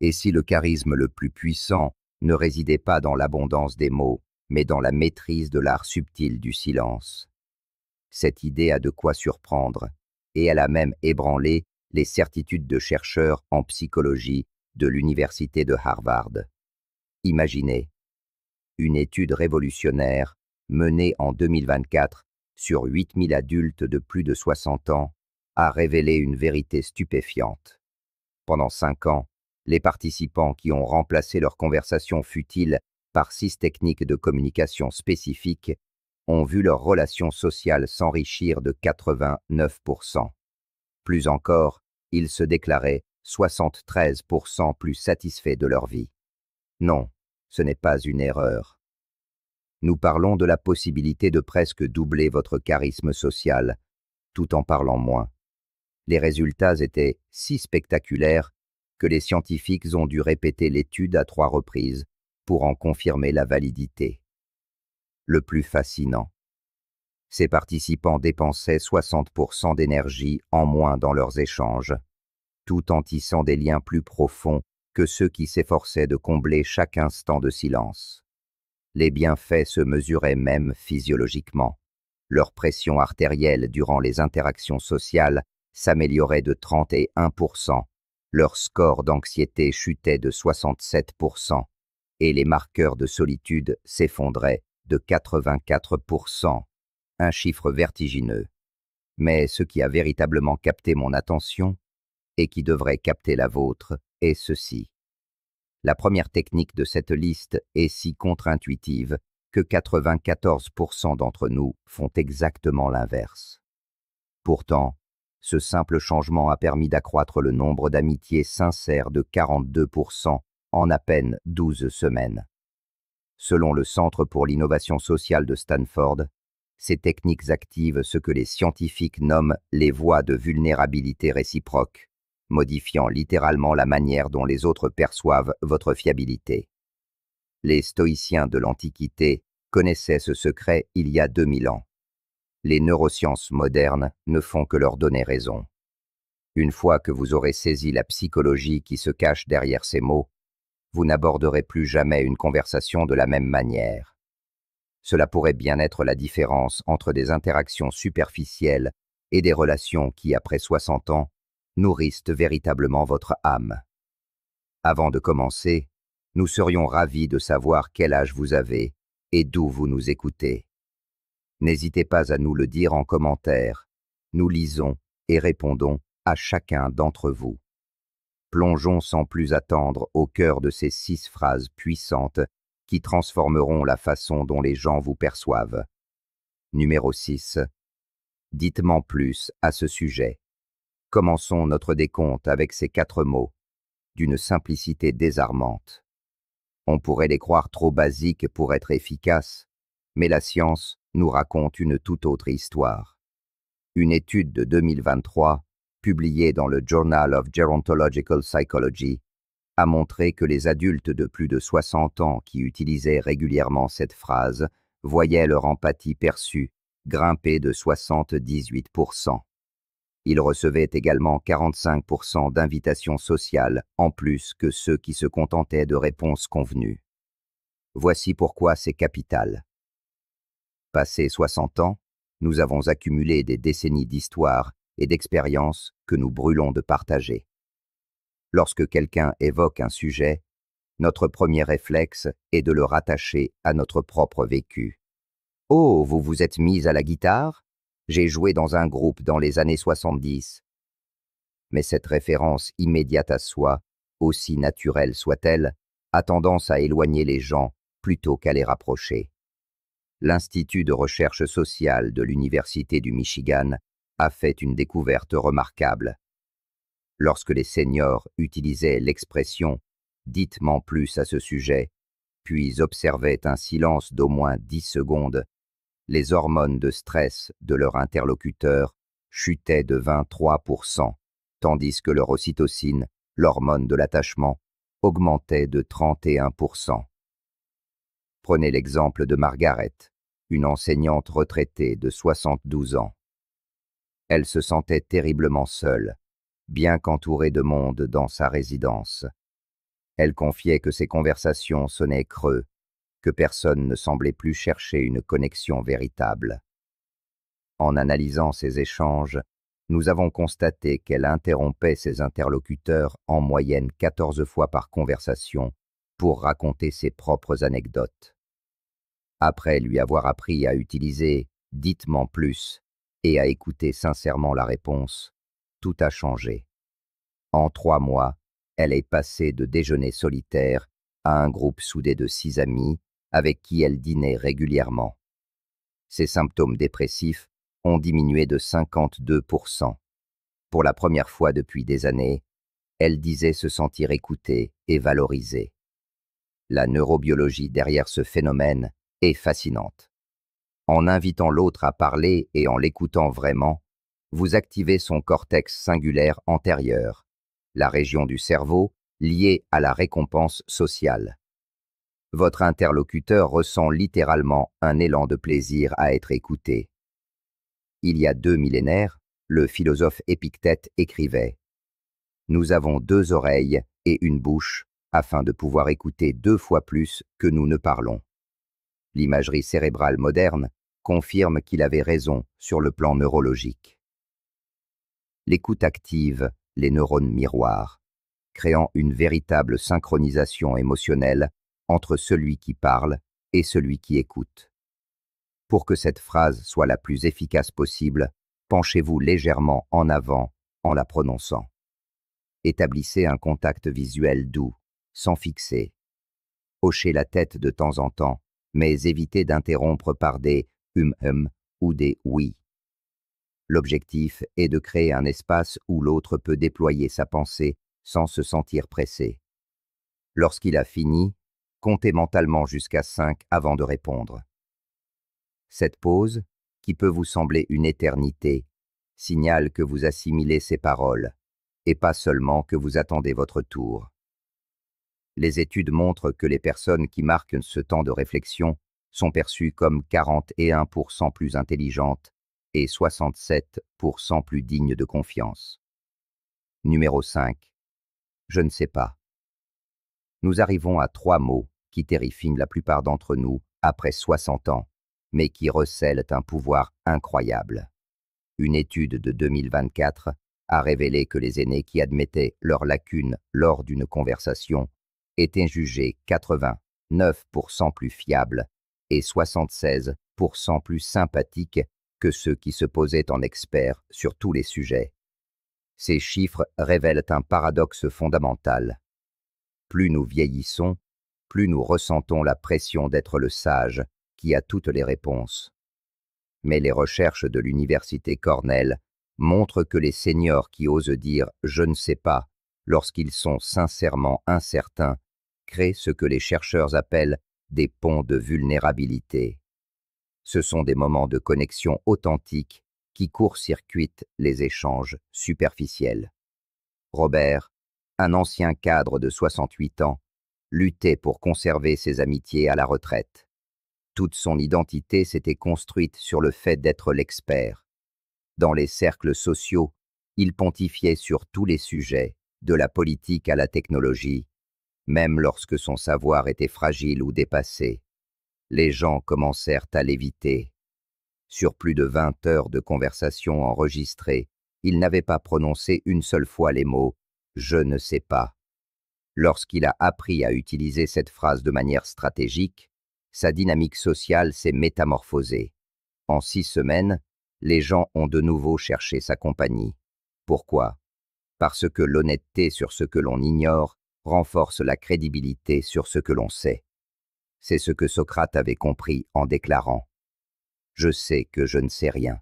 Et si le charisme le plus puissant ne résidait pas dans l'abondance des mots, mais dans la maîtrise de l'art subtil du silence? Cette idée a de quoi surprendre, et elle a même ébranlé les certitudes de chercheurs en psychologie de l'université de Harvard. Imaginez, une étude révolutionnaire menée en 2024 sur 8000 adultes de plus de 60 ans a révélé une vérité stupéfiante. Pendant 5 ans, les participants qui ont remplacé leur conversation futile par 6 techniques de communication spécifiques ont vu leur relation sociale s'enrichir de 89%. Plus encore, ils se déclaraient 73% plus satisfaits de leur vie. Non, ce n'est pas une erreur. Nous parlons de la possibilité de presque doubler votre charisme social, tout en parlant moins. Les résultats étaient si spectaculaires que les scientifiques ont dû répéter l'étude à 3 reprises pour en confirmer la validité. Le plus fascinant, ces participants dépensaient 60% d'énergie en moins dans leurs échanges, tout en tissant des liens plus profonds que ceux qui s'efforçaient de combler chaque instant de silence. Les bienfaits se mesuraient même physiologiquement. Leur pression artérielle durant les interactions sociales s'améliorait de 31%, leur score d'anxiété chutait de 67%, et les marqueurs de solitude s'effondraient de 84%. Un chiffre vertigineux. Mais ce qui a véritablement capté mon attention, et qui devrait capter la vôtre, est ceci. La première technique de cette liste est si contre-intuitive que 94% d'entre nous font exactement l'inverse. Pourtant, ce simple changement a permis d'accroître le nombre d'amitiés sincères de 42% en à peine 12 semaines. Selon le Centre pour l'innovation sociale de Stanford, ces techniques activent ce que les scientifiques nomment les voies de vulnérabilité réciproque, modifiant littéralement la manière dont les autres perçoivent votre fiabilité. Les stoïciens de l'Antiquité connaissaient ce secret il y a 2000 ans. Les neurosciences modernes ne font que leur donner raison. Une fois que vous aurez saisi la psychologie qui se cache derrière ces mots, vous n'aborderez plus jamais une conversation de la même manière. Cela pourrait bien être la différence entre des interactions superficielles et des relations qui, après 60 ans, nourrissent véritablement votre âme. Avant de commencer, nous serions ravis de savoir quel âge vous avez et d'où vous nous écoutez. N'hésitez pas à nous le dire en commentaire. Nous lisons et répondons à chacun d'entre vous. Plongeons sans plus attendre au cœur de ces 6 phrases puissantes qui transformeront la façon dont les gens vous perçoivent. Numéro 6. Dites-m'en plus à ce sujet. Commençons notre décompte avec ces 4 mots, d'une simplicité désarmante. On pourrait les croire trop basiques pour être efficaces, mais la science nous raconte une toute autre histoire. Une étude de 2023, publiée dans le Journal of Gerontological Psychology, a montré que les adultes de plus de 60 ans qui utilisaient régulièrement cette phrase voyaient leur empathie perçue grimper de 78%. Ils recevaient également 45% d'invitations sociales en plus que ceux qui se contentaient de réponses convenues. Voici pourquoi c'est capital. Passé 60 ans, nous avons accumulé des décennies d'histoire et d'expériences que nous brûlons de partager. Lorsque quelqu'un évoque un sujet, notre premier réflexe est de le rattacher à notre propre vécu. « Oh, vous vous êtes mise à la guitare? J'ai joué dans un groupe dans les années 70. » Mais cette référence immédiate à soi, aussi naturelle soit-elle, a tendance à éloigner les gens plutôt qu'à les rapprocher. L'Institut de recherche sociale de l'Université du Michigan a fait une découverte remarquable. Lorsque les seniors utilisaient l'expression « dites-m'en plus à ce sujet », puis observaient un silence d'au moins 10 secondes, les hormones de stress de leur interlocuteur chutaient de 23%, tandis que leur ocytocine, l'hormone de l'attachement, augmentait de 31%. Prenez l'exemple de Margaret, une enseignante retraitée de 72 ans. Elle se sentait terriblement seule, bien qu'entourée de monde dans sa résidence. Elle confiait que ces conversations sonnaient creux, que personne ne semblait plus chercher une connexion véritable. En analysant ces échanges, nous avons constaté qu'elle interrompait ses interlocuteurs en moyenne 14 fois par conversation pour raconter ses propres anecdotes. Après lui avoir appris à utiliser « dites-moi plus » et à écouter sincèrement la réponse, tout a changé. En 3 mois, elle est passée de déjeuner solitaire à un groupe soudé de 6 amis avec qui elle dînait régulièrement. Ses symptômes dépressifs ont diminué de 52%. Pour la première fois depuis des années, elle disait se sentir écoutée et valorisée. La neurobiologie derrière ce phénomène est fascinante. En invitant l'autre à parler et en l'écoutant vraiment, vous activez son cortex singulaire antérieur, la région du cerveau liée à la récompense sociale. Votre interlocuteur ressent littéralement un élan de plaisir à être écouté. Il y a 2 millénaires, le philosophe Épictète écrivait « Nous avons 2 oreilles et une bouche afin de pouvoir écouter 2 fois plus que nous ne parlons. » L'imagerie cérébrale moderne confirme qu'il avait raison sur le plan neurologique. L'écoute active les neurones miroirs, créant une véritable synchronisation émotionnelle entre celui qui parle et celui qui écoute. Pour que cette phrase soit la plus efficace possible, penchez-vous légèrement en avant en la prononçant. Établissez un contact visuel doux, sans fixer. Hochez la tête de temps en temps, mais évitez d'interrompre par des ou des oui. L'objectif est de créer un espace où l'autre peut déployer sa pensée sans se sentir pressé. Lorsqu'il a fini, comptez mentalement jusqu'à 5 avant de répondre. Cette pause, qui peut vous sembler une éternité, signale que vous assimilez ces paroles, et pas seulement que vous attendez votre tour. Les études montrent que les personnes qui marquent ce temps de réflexion sont perçues comme 41% plus intelligentes et 67% plus dignes de confiance. Numéro 5. Je ne sais pas. Nous arrivons à 3 mots qui terrifient la plupart d'entre nous après 60 ans, mais qui recèlent un pouvoir incroyable. Une étude de 2024 a révélé que les aînés qui admettaient leurs lacunes lors d'une conversation étaient jugés 89% plus fiables et 76% plus sympathiques que ceux qui se posaient en experts sur tous les sujets. Ces chiffres révèlent un paradoxe fondamental. Plus nous vieillissons, plus nous ressentons la pression d'être le sage qui a toutes les réponses. Mais les recherches de l'université Cornell montrent que les seniors qui osent dire « je ne sais pas » lorsqu'ils sont sincèrement incertains créent ce que les chercheurs appellent des ponts de vulnérabilité. Ce sont des moments de connexion authentique qui court-circuitent les échanges superficiels. Robert, un ancien cadre de 68 ans, luttait pour conserver ses amitiés à la retraite. Toute son identité s'était construite sur le fait d'être l'expert. Dans les cercles sociaux, il pontifiait sur tous les sujets, de la politique à la technologie, même lorsque son savoir était fragile ou dépassé. Les gens commencèrent à l'éviter. Sur plus de 20 heures de conversation enregistrées, il n'avait pas prononcé une seule fois les mots « je ne sais pas ». Lorsqu'il a appris à utiliser cette phrase de manière stratégique, sa dynamique sociale s'est métamorphosée. En 6 semaines, les gens ont de nouveau cherché sa compagnie. Pourquoi? Parce que l'honnêteté sur ce que l'on ignore renforce la crédibilité sur ce que l'on sait. C'est ce que Socrate avait compris en déclarant « Je sais que je ne sais rien ».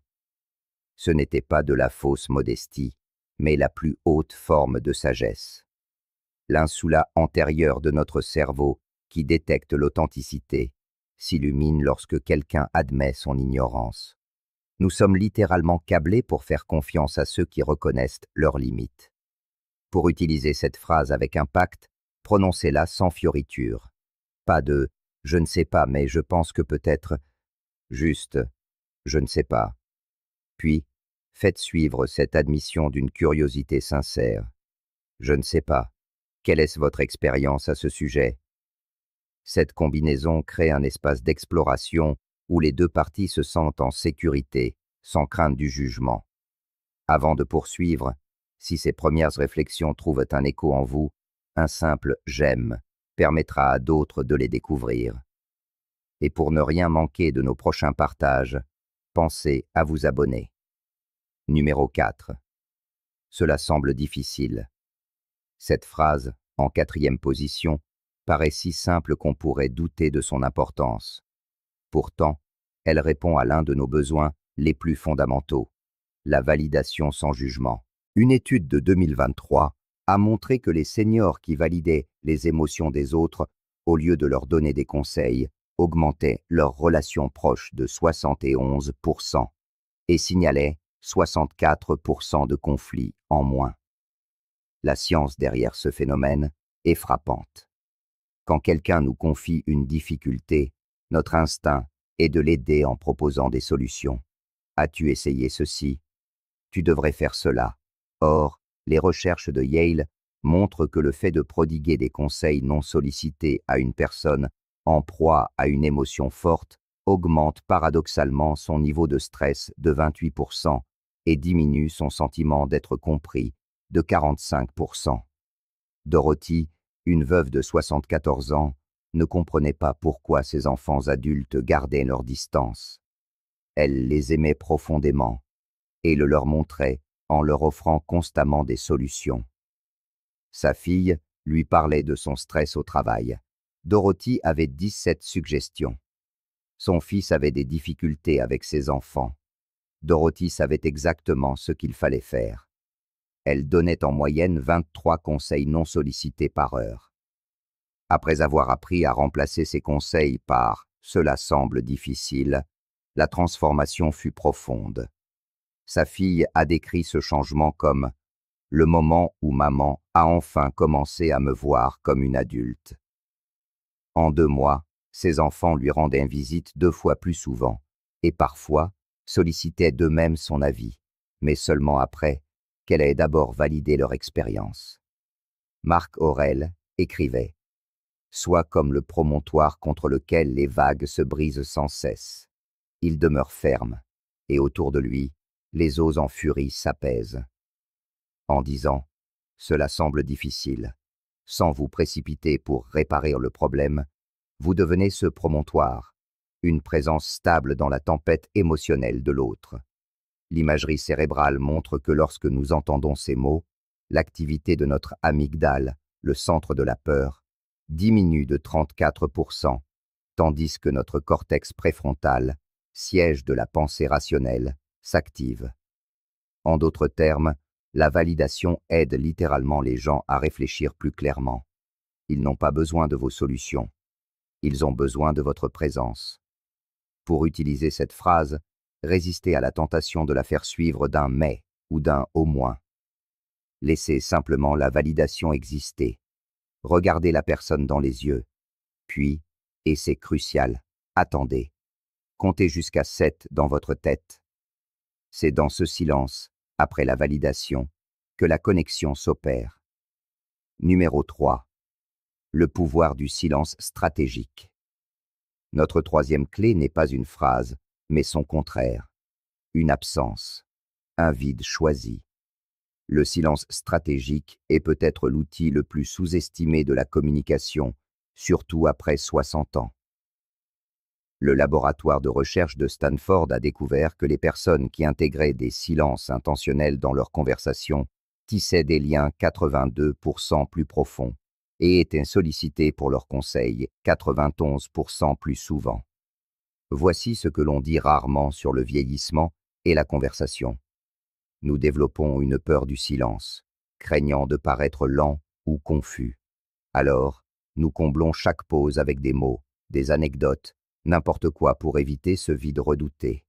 Ce n'était pas de la fausse modestie, mais la plus haute forme de sagesse. L'insula antérieure de notre cerveau, qui détecte l'authenticité, s'illumine lorsque quelqu'un admet son ignorance. Nous sommes littéralement câblés pour faire confiance à ceux qui reconnaissent leurs limites. Pour utiliser cette phrase avec impact, prononcez-la sans fioriture. Pas de « je ne sais pas, mais je pense que peut-être », juste « je ne sais pas ». Puis, faites suivre cette admission d'une curiosité sincère. « Je ne sais pas. Quelle est votre expérience à ce sujet? Cette combinaison crée un espace d'exploration où les deux parties se sentent en sécurité, sans crainte du jugement. Avant de poursuivre, si ces premières réflexions trouvent un écho en vous, un simple j'aime permettra à d'autres de les découvrir. Et pour ne rien manquer de nos prochains partages, pensez à vous abonner. Numéro 4. Cela semble difficile. Cette phrase, en 4e position, paraît si simple qu'on pourrait douter de son importance. Pourtant, elle répond à l'un de nos besoins les plus fondamentaux, la validation sans jugement. Une étude de 2023 a montré que les seniors qui validaient les émotions des autres, au lieu de leur donner des conseils, augmentaient leurs relations proches de 71% et signalaient 64% de conflits en moins. La science derrière ce phénomène est frappante. Quand quelqu'un nous confie une difficulté, notre instinct est de l'aider en proposant des solutions. As-tu essayé ceci? Tu devrais faire cela. Or, les recherches de Yale montrent que le fait de prodiguer des conseils non sollicités à une personne en proie à une émotion forte augmente paradoxalement son niveau de stress de 28% et diminue son sentiment d'être compris de 45%. Dorothy, une veuve de 74 ans, ne comprenait pas pourquoi ses enfants adultes gardaient leur distance. Elle les aimait profondément et le leur montrait en leur offrant constamment des solutions. Sa fille lui parlait de son stress au travail. Dorothy avait 17 suggestions. Son fils avait des difficultés avec ses enfants. Dorothy savait exactement ce qu'il fallait faire. Elle donnait en moyenne 23 conseils non sollicités par heure. Après avoir appris à remplacer ces conseils par « cela semble difficile », la transformation fut profonde. Sa fille a décrit ce changement comme « le moment où maman a enfin commencé à me voir comme une adulte ». En 2 mois, ses enfants lui rendaient visite 2 fois plus souvent et parfois sollicitaient d'eux-mêmes son avis, mais seulement après qu'elle ait d'abord validé leur expérience. Marc Aurèle écrivait « Sois comme le promontoire contre lequel les vagues se brisent sans cesse. Il demeure ferme, et autour de lui, les eaux en furie s'apaisent. » En disant « Cela semble difficile », sans vous précipiter pour réparer le problème, vous devenez ce promontoire, une présence stable dans la tempête émotionnelle de l'autre. L'imagerie cérébrale montre que lorsque nous entendons ces mots, l'activité de notre amygdale, le centre de la peur, diminue de 34%, tandis que notre cortex préfrontal, siège de la pensée rationnelle, s'active. En d'autres termes, la validation aide littéralement les gens à réfléchir plus clairement. Ils n'ont pas besoin de vos solutions. Ils ont besoin de votre présence. Pour utiliser cette phrase, résistez à la tentation de la faire suivre d'un « mais » ou d'un « au moins ». Laissez simplement la validation exister. Regardez la personne dans les yeux. Puis, et c'est crucial, attendez. Comptez jusqu'à 7 dans votre tête. C'est dans ce silence, après la validation, que la connexion s'opère. Numéro 3. Le pouvoir du silence stratégique. Notre 3e clé n'est pas une phrase, mais son contraire. Une absence. Un vide choisi. Le silence stratégique est peut-être l'outil le plus sous-estimé de la communication, surtout après 60 ans. Le laboratoire de recherche de Stanford a découvert que les personnes qui intégraient des silences intentionnels dans leurs conversations tissaient des liens 82% plus profonds et étaient sollicitées pour leurs conseils 91% plus souvent. Voici ce que l'on dit rarement sur le vieillissement et la conversation. Nous développons une peur du silence, craignant de paraître lent ou confus. Alors, nous comblons chaque pause avec des mots, des anecdotes, n'importe quoi pour éviter ce vide redouté.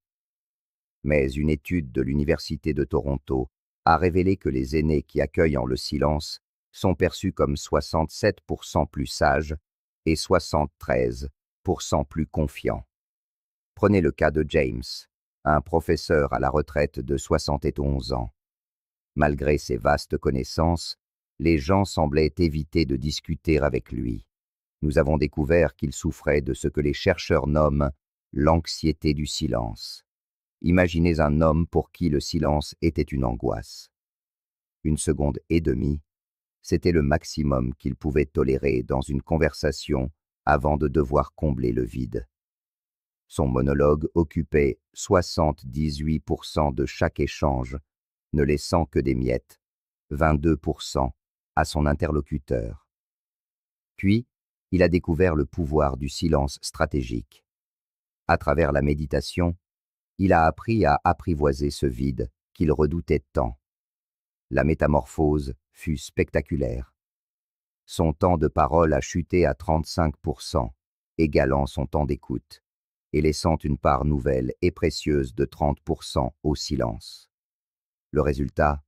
Mais une étude de l'Université de Toronto a révélé que les aînés qui accueillent le silence sont perçus comme 67% plus sages et 73% plus confiants. Prenez le cas de James, un professeur à la retraite de 71 ans. Malgré ses vastes connaissances, Les gens semblaient éviter de discuter avec lui. Nous avons découvert qu'il souffrait de ce que les chercheurs nomment l'anxiété du silence. Imaginez un homme pour qui le silence était une angoisse. 1 seconde et demie, c'était le maximum qu'il pouvait tolérer dans une conversation avant de devoir combler le vide. Son monologue occupait 78% de chaque échange, ne laissant que des miettes, 22%, à son interlocuteur. Puis, il a découvert le pouvoir du silence stratégique. À travers la méditation, il a appris à apprivoiser ce vide qu'il redoutait tant. La métamorphose fut spectaculaire. Son temps de parole a chuté à 35%, égalant son temps d'écoute, et laissant une part nouvelle et précieuse de 30% au silence. Le résultat,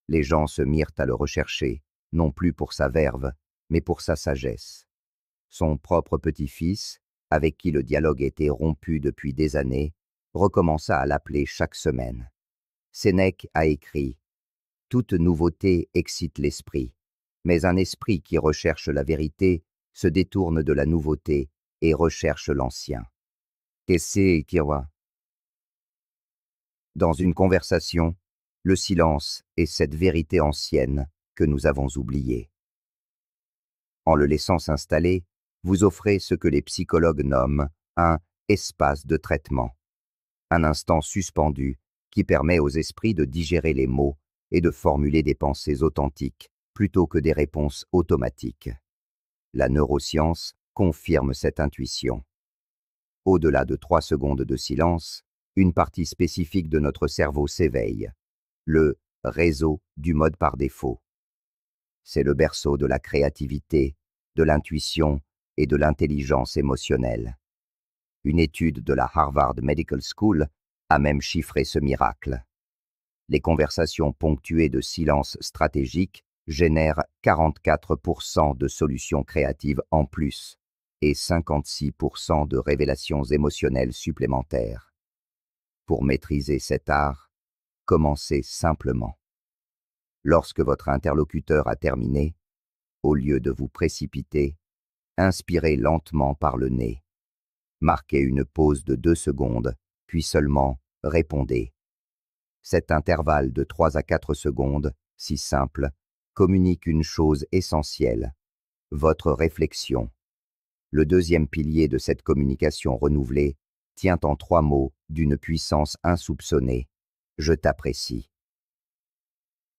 les gens se mirent à le rechercher, non plus pour sa verve, mais pour sa sagesse. Son propre petit-fils, avec qui le dialogue était rompu depuis des années, recommença à l'appeler chaque semaine. Sénèque a écrit « Toute nouveauté excite l'esprit, mais un esprit qui recherche la vérité se détourne de la nouveauté et recherche l'ancien. » Dans une conversation, le silence est cette vérité ancienne que nous avons oubliée. En le laissant s'installer, vous offrez ce que les psychologues nomment un espace de traitement, un instant suspendu qui permet aux esprits de digérer les mots et de formuler des pensées authentiques plutôt que des réponses automatiques. La neuroscience confirme cette intuition. Au-delà de 3 secondes de silence, une partie spécifique de notre cerveau s'éveille, le réseau du mode par défaut. C'est le berceau de la créativité, de l'intuition et de l'intelligence émotionnelle. Une étude de la Harvard Medical School a même chiffré ce miracle. Les conversations ponctuées de silence stratégique génèrent 44% de solutions créatives en plus et 56% de révélations émotionnelles supplémentaires. Pour maîtriser cet art, commencez simplement. Lorsque votre interlocuteur a terminé, au lieu de vous précipiter, inspirez lentement par le nez. Marquez une pause de 2 secondes, puis seulement répondez. Cet intervalle de 3 à 4 secondes, si simple, communique une chose essentielle, votre réflexion. Le deuxième pilier de cette communication renouvelée tient en 3 mots d'une puissance insoupçonnée. Je t'apprécie.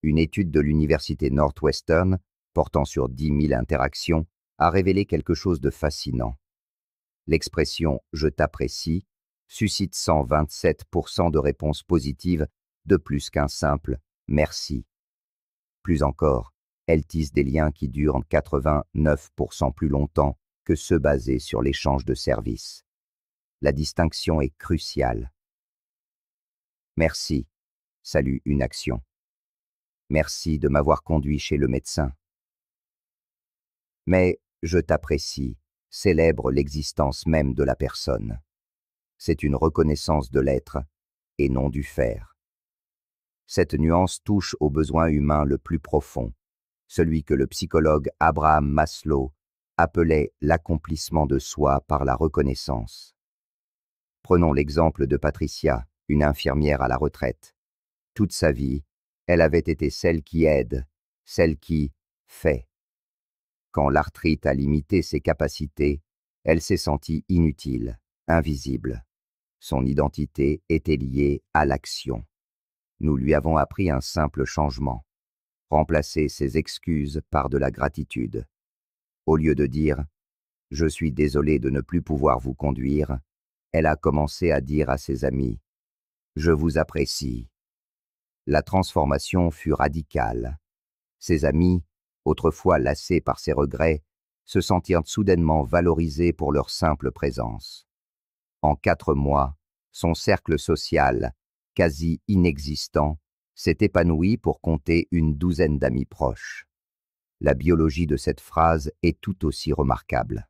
Une étude de l'université Northwestern, portant sur 10 000 interactions, a révélé quelque chose de fascinant. L'expression « je t'apprécie » suscite 127% de réponses positives de plus qu'un simple « merci ». Plus encore, elle tisse des liens qui durent 89% plus longtemps que ceux basés sur l'échange de services. La distinction est cruciale. Merci, salue une action. Merci de m'avoir conduit chez le médecin. Mais je t'apprécie célèbre l'existence même de la personne. C'est une reconnaissance de l'être et non du faire. Cette nuance touche au besoin humain le plus profond, celui que le psychologue Abraham Maslow appelait l'accomplissement de soi par la reconnaissance. Prenons l'exemple de Patricia, une infirmière à la retraite. Toute sa vie, elle avait été celle qui aide, celle qui fait. Quand l'arthrite a limité ses capacités, elle s'est sentie inutile, invisible. Son identité était liée à l'action. Nous lui avons appris un simple changement. Remplacer ses excuses par de la gratitude. Au lieu de dire « Je suis désolé de ne plus pouvoir vous conduire », elle a commencé à dire à ses amis « Je vous apprécie ». La transformation fut radicale. Ses amis, autrefois lassés par ses regrets, se sentirent soudainement valorisés pour leur simple présence. En 4 mois, son cercle social, quasi inexistant, s'est épanoui pour compter une douzaine d'amis proches. La biologie de cette phrase est tout aussi remarquable.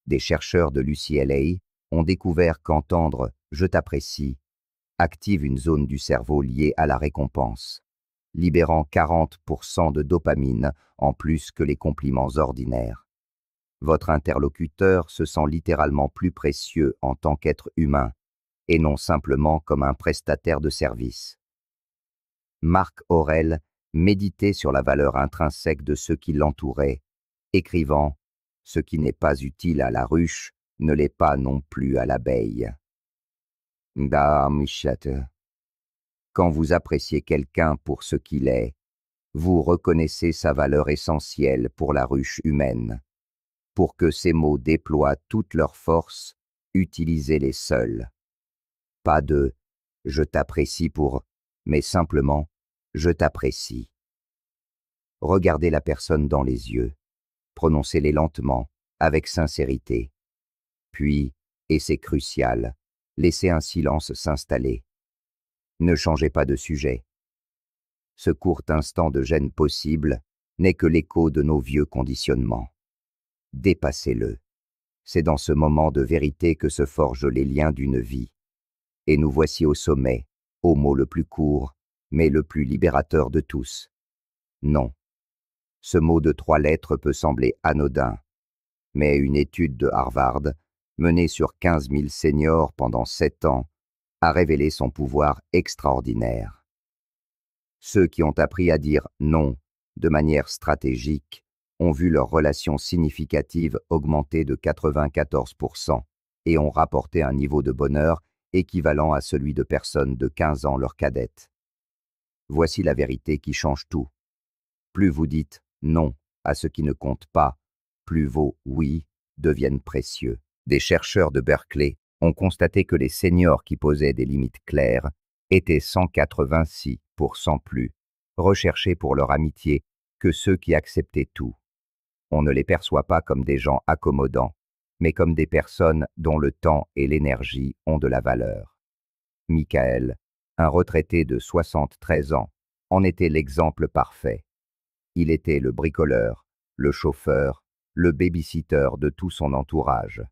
Des chercheurs de l'UCLA ont découvert qu'entendre « je t'apprécie » active une zone du cerveau liée à la récompense. libérant 40% de dopamine en plus que les compliments ordinaires. Votre interlocuteur se sent littéralement plus précieux en tant qu'être humain, et non simplement comme un prestataire de service. Marc Aurèle méditait sur la valeur intrinsèque de ceux qui l'entouraient, écrivant « Ce qui n'est pas utile à la ruche ne l'est pas non plus à l'abeille ». Quand vous appréciez quelqu'un pour ce qu'il est, vous reconnaissez sa valeur essentielle pour la ruche humaine. Pour que ces mots déploient toute leur force, utilisez-les seuls. Pas de « je t'apprécie pour », mais simplement « je t'apprécie ». Regardez la personne dans les yeux, prononcez-les lentement, avec sincérité. Puis, et c'est crucial, laissez un silence s'installer. Ne changez pas de sujet. Ce court instant de gêne possible n'est que l'écho de nos vieux conditionnements. Dépassez-le. C'est dans ce moment de vérité que se forgent les liens d'une vie. Et nous voici au sommet, au mot le plus court, mais le plus libérateur de tous. Non. Ce mot de 3 lettres peut sembler anodin, mais une étude de Harvard, menée sur 15 000 seniors pendant 7 ans, a révélé son pouvoir extraordinaire. Ceux qui ont appris à dire non de manière stratégique ont vu leurs relations significatives augmenter de 94% et ont rapporté un niveau de bonheur équivalent à celui de personnes de 15 ans leur cadette. Voici la vérité qui change tout. Plus vous dites non à ce qui ne compte pas, plus vos oui deviennent précieux. Des chercheurs de Berkeley ont constaté que les seniors qui posaient des limites claires étaient 186% plus recherchés pour leur amitié que ceux qui acceptaient tout. On ne les perçoit pas comme des gens accommodants, mais comme des personnes dont le temps et l'énergie ont de la valeur. Michael, un retraité de 73 ans, en était l'exemple parfait. Il était le bricoleur, le chauffeur, le baby-sitter de tout son entourage.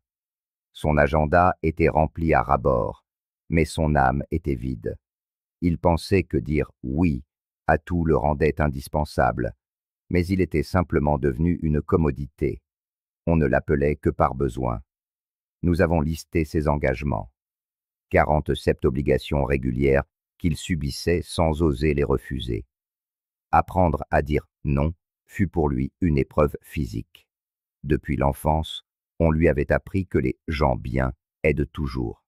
Son agenda était rempli à ras-bord, mais son âme était vide. Il pensait que dire « oui » à tout le rendait indispensable, mais il était simplement devenu une commodité. On ne l'appelait que par besoin. Nous avons listé ses engagements. 47 obligations régulières qu'il subissait sans oser les refuser. Apprendre à dire non fut pour lui une épreuve physique. Depuis l'enfance, on lui avait appris que les gens bien aident toujours.